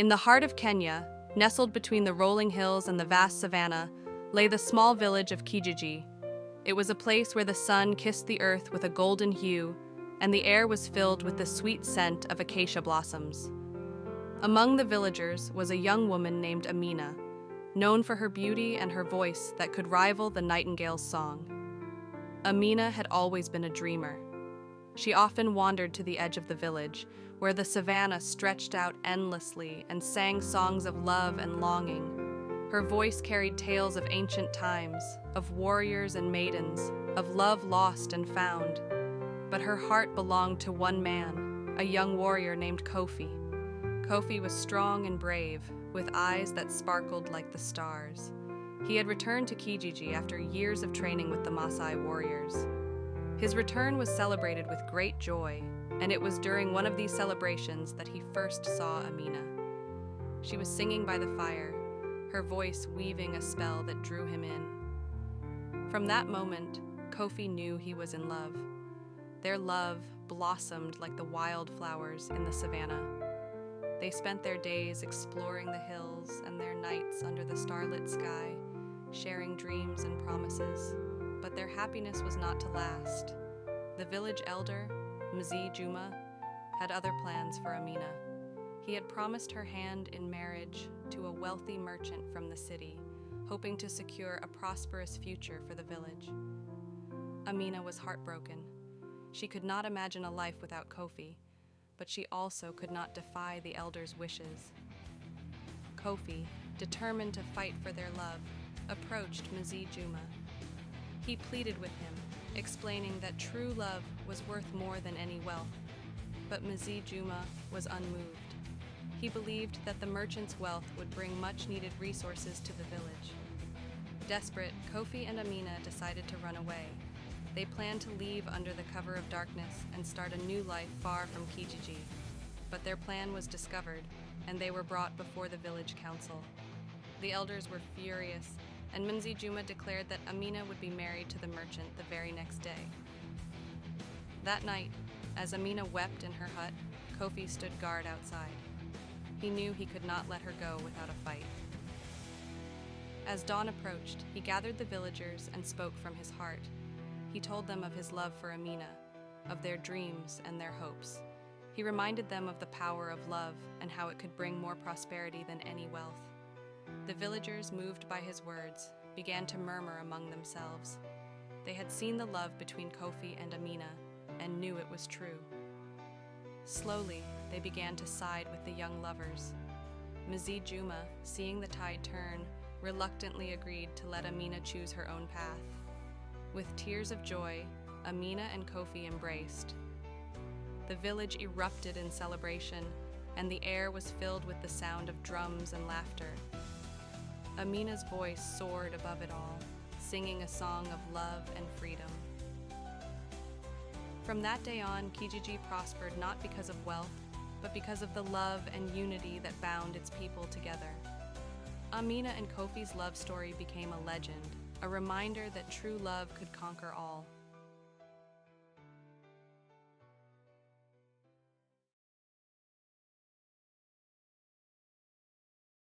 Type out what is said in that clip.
In the heart of Kenya, nestled between the rolling hills and the vast savanna, lay the small village of Kijiji. It was a place where the sun kissed the earth with a golden hue, and the air was filled with the sweet scent of acacia blossoms. Among the villagers was a young woman named Amina, known for her beauty and her voice that could rival the nightingale's song. Amina had always been a dreamer. She often wandered to the edge of the village, where the savanna stretched out endlessly and sang songs of love and longing. Her voice carried tales of ancient times, of warriors and maidens, of love lost and found. But her heart belonged to one man, a young warrior named Kofi. Kofi was strong and brave, with eyes that sparkled like the stars. He had returned to Kijiji after years of training with the Masai warriors. His return was celebrated with great joy, and it was during one of these celebrations that he first saw Amina. She was singing by the fire, her voice weaving a spell that drew him in. From that moment, Kofi knew he was in love. Their love blossomed like the wildflowers in the savanna. They spent their days exploring the hills and their nights under the starlit sky, sharing dreams and promises. But their happiness was not to last. The village elder, Mzee Juma, had other plans for Amina. He had promised her hand in marriage to a wealthy merchant from the city, hoping to secure a prosperous future for the village. Amina was heartbroken. She could not imagine a life without Kofi, but she also could not defy the elder's wishes. Kofi, determined to fight for their love, approached Mzee Juma. He pleaded with him, explaining that true love was worth more than any wealth. But Mzee Juma was unmoved. He believed that the merchant's wealth would bring much-needed resources to the village. Desperate, Kofi and Amina decided to run away. They planned to leave under the cover of darkness and start a new life far from Kijiji. But their plan was discovered, and they were brought before the village council. The elders were furious, and Mzee Juma declared that Amina would be married to the merchant the very next day. That night, as Amina wept in her hut, Kofi stood guard outside. He knew he could not let her go without a fight. As dawn approached, he gathered the villagers and spoke from his heart. He told them of his love for Amina, of their dreams and their hopes. He reminded them of the power of love and how it could bring more prosperity than any wealth. The villagers, moved by his words, began to murmur among themselves. They had seen the love between Kofi and Amina and knew it was true. Slowly, they began to side with the young lovers. Mzee Juma, seeing the tide turn, reluctantly agreed to let Amina choose her own path. With tears of joy, Amina and Kofi embraced. The village erupted in celebration, and the air was filled with the sound of drums and laughter. Amina's voice soared above it all, singing a song of love and freedom. From that day on, Kijiji prospered not because of wealth, but because of the love and unity that bound its people together. Amina and Kofi's love story became a legend, a reminder that true love could conquer all.